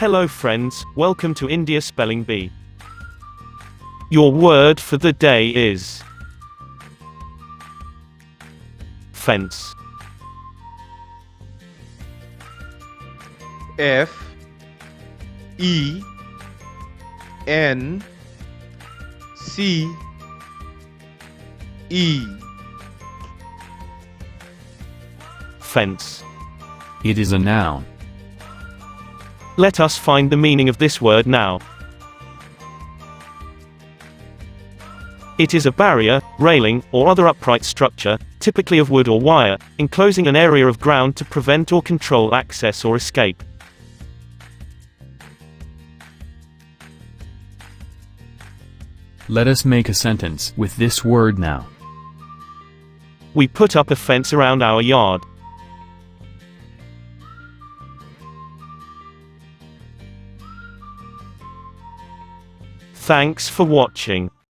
Hello friends, welcome to India Spelling Bee. Your word for the day is fence. F E N C E. Fence. It is a noun. Let us find the meaning of this word now. It is a barrier, railing, or other upright structure, typically of wood or wire, enclosing an area of ground to prevent or control access or escape. Let us make a sentence with this word now. We put up a fence around our yard. Thanks for watching.